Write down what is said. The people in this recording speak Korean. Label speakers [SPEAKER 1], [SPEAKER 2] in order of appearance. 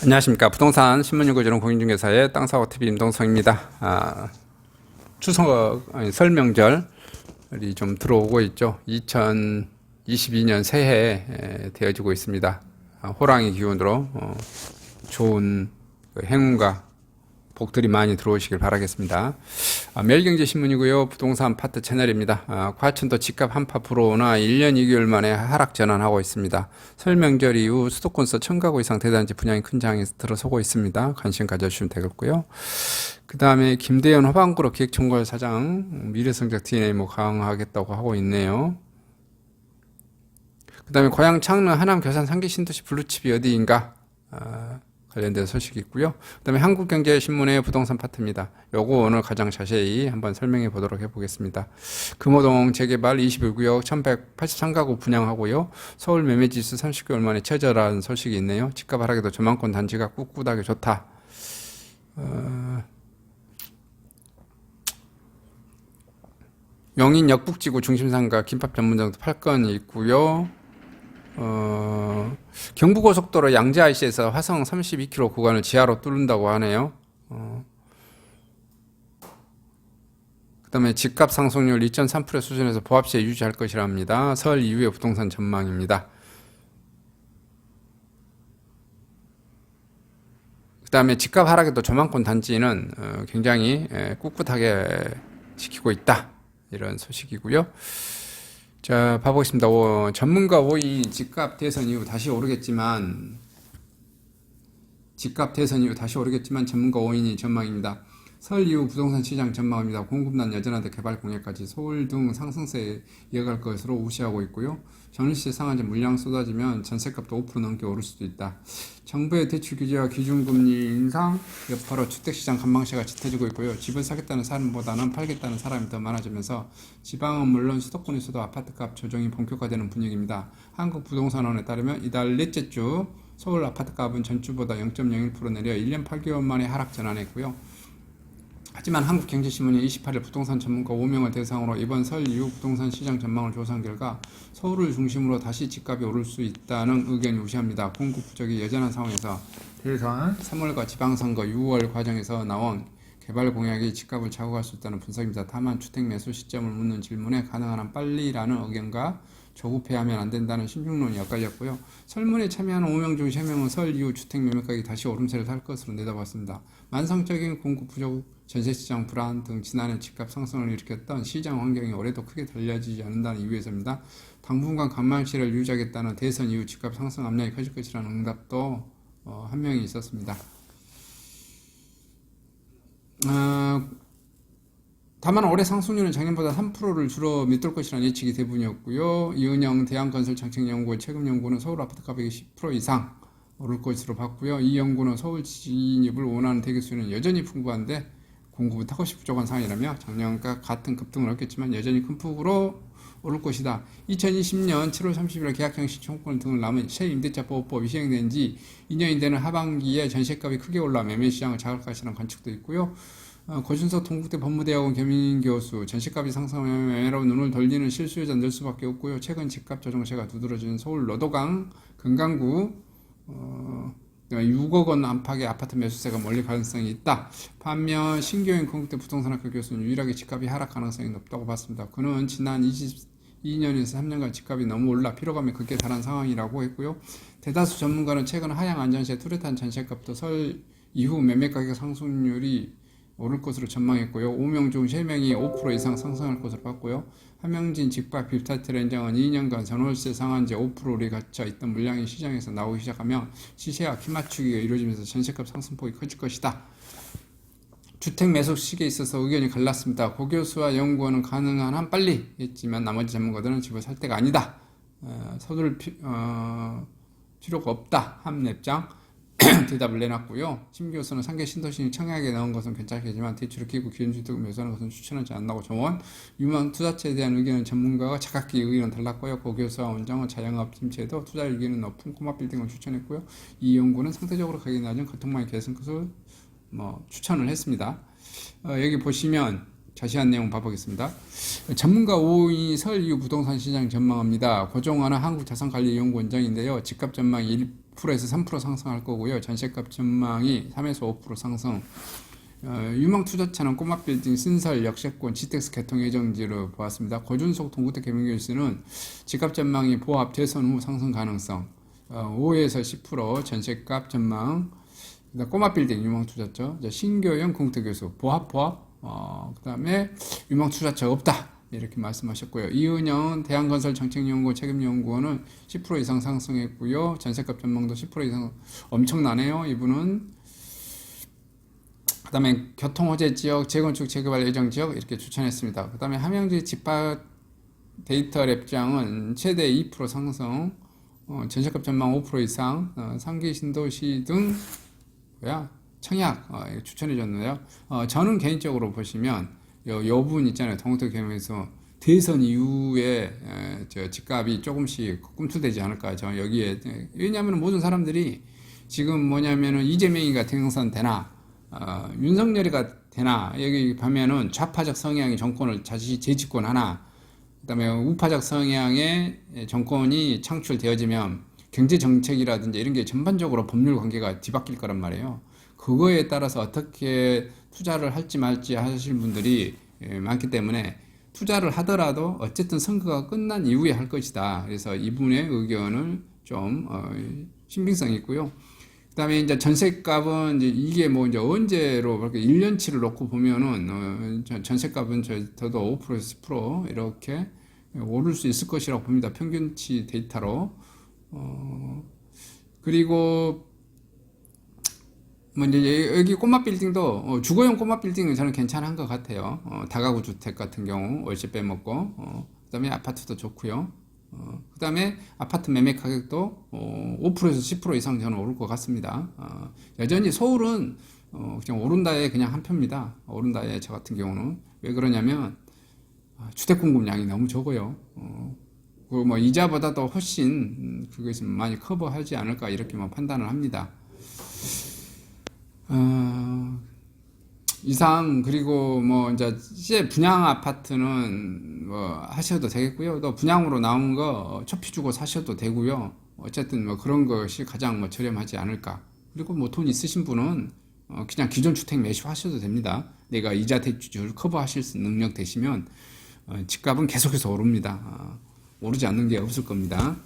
[SPEAKER 1] 안녕하십니까. 부동산 신문연구소는 공인중개사의 땅사고TV 임동성입니다. 추석, 설 명절이 좀 들어오고 있죠. 2022년 새해 되어지고 있습니다. 호랑이 기운으로 좋은 행운과 복들이 많이 들어오시길 바라겠습니다. 매일경제신문이고요. 부동산 파트 채널입니다. 과천도 집값 한파 불어오나 1년 2개월 만에 하락 전환하고 있습니다. 설 명절 이후 수도권서 1000가구 이상 대단지 분양이 큰 장에 들어서고 있습니다. 관심 가져주시면 되겠고요. 그 다음에 김대현 화방그룹 기획총괄 사장 미래성장 DNA 강화하겠다고 하고 있네요. 그 다음에 고양 창릉 하남 교산 상계 신도시 블루칩이 어디인가 관련된 소식이 있고요. 그 다음에 한국경제신문의 부동산 파트입니다. 요거 오늘 가장 자세히 한번 설명해 보도록 해보겠습니다. 금호동 재개발 21구역 1183가구 분양하고요. 서울 매매지수 30개월 만에 최저라는 소식이 있네요. 집값 하락에도 저만권 단지가 꿋꿋하게 좋다. 용인 역북지구 중심상가 김밥 전문점도 8건이 있고요. 경부고속도로 양재-IC에서 화성 32km 구간을 지하로 뚫는다고 하네요. 그 다음에 집값 상승률 2.3% 수준에서 보합시에 유지할 것이라 합니다. 설 이후의 부동산 전망입니다. 그 다음에 집값 하락에도 저만권 단지는 굉장히 꿋꿋하게 지키고 있다. 이런 소식이고요. 자, 봐보겠습니다. 전문가 5위 집값 대선 이후 다시 오르겠지만 전문가 5인이 전망입니다. 설 이후 부동산 시장 전망입니다. 공급난 여전하다 개발 공약까지 서울 등 상승세에 이어갈 것으로 우시하고 있고요. 전월세 상한제 물량 쏟아지면 전세값도 5% 넘게 오를 수도 있다. 정부의 대출 규제와 기준금리 인상 여파로 주택시장 관망세가 짙어지고 있고요. 집을 사겠다는 사람보다는 팔겠다는 사람이 더 많아지면서 지방은 물론 수도권에서도 아파트값 조정이 본격화되는 분위기입니다. 한국부동산원에 따르면 이달 넷째 주 서울 아파트값은 전주보다 0.01% 내려 1년 8개월 만에 하락 전환했고요. 하지만 한국경제신문이 28일 부동산 전문가 5명을 대상으로 이번 설 이후 부동산 시장 전망을 조사한 결과 서울을 중심으로 다시 집값이 오를 수 있다는 의견이 우세합니다. 공급 부족이 여전한 상황에서 대선 3월과 지방선거 6월 과정에서 나온 개발 공약이 집값을 자극할 수 있다는 분석입니다. 다만 주택 매수 시점을 묻는 질문에 가능한 한 빨리라는 의견과 조급해하면 안 된다는 신중론이 엇갈렸고요. 설문에 참여한 5명 중 3명은 설 이후 주택 매매가격이 다시 오름세를 탈 것으로 내다봤습니다. 만성적인 공급 부족, 전세시장 불안 등 지난해 집값 상승을 일으켰던 시장 환경이 올해도 크게 달라지지 않는다는 이유에서입니다. 당분간 관망세를 유지하겠다는 대선 이후 집값 상승 압력이 커질 것이라는 응답도 한 명이 있었습니다. 다만 올해 상승률은 작년보다 3%를 주로 밑돌 것이라는 예측이 대부분이었고요. 이은영 대한건설정책연구원 최근연구는 서울 아파트 가격이 10% 이상 오를 것으로 봤고요. 이 연구는 서울 진입을 원하는 대기수는 여전히 풍부한데 공급은 턱없이 부족한 상황이라며 작년과 같은 급등은 없겠지만 여전히 큰 폭으로 오를 것이다. 2020년 7월 30일 계약정신 청구권 등을 남은 새 임대차 보호법이 시행된 지 2년이 되는 하반기에 전세값이 크게 올라 매매시장을 자극할 것이라는 관측도 있고요. 고준석 동국대 법무대학원 겸임교수 전세값이 상승하면 매매로 눈을 돌리는 실수요자 늘 수밖에 없고요. 최근 집값 조정세가 두드러지는 서울 노도강 금강구 6억 원 안팎의 아파트 매수세가 몰릴 가능성이 있다. 반면 신교인 건국대 부동산학교 교수는 유일하게 집값이 하락 가능성이 높다고 봤습니다. 그는 지난 22년에서 3년간 집값이 너무 올라 피로감에 극에 달한 상황이라고 했고요. 대다수 전문가는 최근 하향 안전시에 뚜렷한 전세값도 설 이후 매매가격 상승률이 오를 것으로 전망했고요. 5명 중 3명이 5% 이상 상승할 것으로 봤고요. 한명진 집값 빅타트 렌장은 2년간 전월세 상한제 5%를 갇혀 있던 물량이 시장에서 나오기 시작하면 시세와 키맞추기가 이루어지면서 전세값 상승폭이 커질 것이다. 주택 매수 시기에 있어서 의견이 갈랐습니다. 고 교수와 연구원은 가능한 한 빨리 했지만 나머지 전문가들은 집을 살 때가 아니다. 서둘 필요가 없다. 한 랩장 대답을 내놨고요. 심 교수는 상계 신도시 청약에 넣은 것은 괜찮겠지만 대출을 끼고 기존주택을 매수하는 것은 추천하지 않는다고 조언. 유망 투자처에 대한 의견은 전문가가 각각의 의견은 달랐고요. 고 교수와 원장은 자영업 침체에도 투자 의견은 높은 코마 빌딩을 추천했고요. 이 연구는 상대적으로 가격이 낮은 고통망의 개선것을 추천을 했습니다. 여기 보시면 자세한 내용 봐보겠습니다. 전문가 5인이 설 이후 부동산 시장 전망합니다. 고종하는 한국자산관리연구원장인데요. 집값 전망이 5%에서 3% 상승할 거고요. 전셋값 전망이 3에서 5% 상승. 유망 투자처는 꼬마빌딩, 신설, 역세권, GTX 개통 예정지를 보았습니다. 고준석 동구택 개명교수는 집값 전망이 보합 재선 후 상승 가능성. 5에서 10% 전셋값 전망. 꼬마빌딩 유망 투자처. 신교영 공태교수 보합. 그다음에 유망 투자처 없다. 이렇게 말씀하셨고요. 이은영 대한건설 정책연구원 책임연구원은 10% 이상 상승했고요. 전셋값 전망도 10% 이상 엄청나네요. 이분은. 그 다음에 교통호재 지역, 재건축 재개발 예정 지역 이렇게 추천했습니다. 그 다음에 함양지 집합 데이터 랩장은 최대 2% 상승, 전셋값 전망 5% 이상, 상기 신도시 등 청약 추천해 줬는데요. 저는 개인적으로 보시면 요 부분 있잖아요. 동호택 개명에서 대선 이후에 집값이 조금씩 꿈틀대지 않을까. 저 여기에 왜냐하면 모든 사람들이 지금 뭐냐면은 이재명이가 당선되나 윤석열이가 되나 여기 보면은 좌파적 성향의 정권을 다시 재집권하나 그다음에 우파적 성향의 정권이 창출되어지면 경제 정책이라든지 이런 게 전반적으로 법률 관계가 뒤바뀔 거란 말이에요. 그거에 따라서 어떻게 투자를 할지 말지 하실 분들이 많기 때문에 투자를 하더라도 어쨌든 선거가 끝난 이후에 할 것이다. 그래서 이분의 의견을 좀 신빙성이 있고요. 그다음에 이제 전셋값은 이게 뭐 이제 언제로 그렇게 1년치를 놓고 보면은 전셋값은 저도 5%에서 10% 이렇게 오를 수 있을 것이라고 봅니다. 평균치 데이터로. 그리고 뭐 이제 여기 꼬마 빌딩도 주거용 꼬마 빌딩은 저는 괜찮은 것 같아요. 다가구 주택 같은 경우 월세 빼먹고 그다음에 아파트도 좋고요. 그다음에 아파트 매매 가격도 5%에서 10% 이상 저는 오를 것 같습니다. 여전히 서울은 그냥 오른다에 그냥 한 표입니다. 오른다에 저 같은 경우는 왜 그러냐면 주택 공급량이 너무 적어요. 그리고 뭐 이자보다도 훨씬 그것이 많이 커버하지 않을까 이렇게만 판단을 합니다. 이상 그리고 뭐 이제 분양 아파트는 뭐 하셔도 되겠고요. 또 분양으로 나온 거 초피 주고 사셔도 되고요. 어쨌든 뭐 그런 것이 가장 뭐 저렴하지 않을까. 그리고 뭐 돈 있으신 분은 그냥 기존 주택 매수하셔도 됩니다. 내가 이자 대출을 커버하실 수 능력 되시면 집값은 계속해서 오릅니다. 오르지 않는 게 없을 겁니다.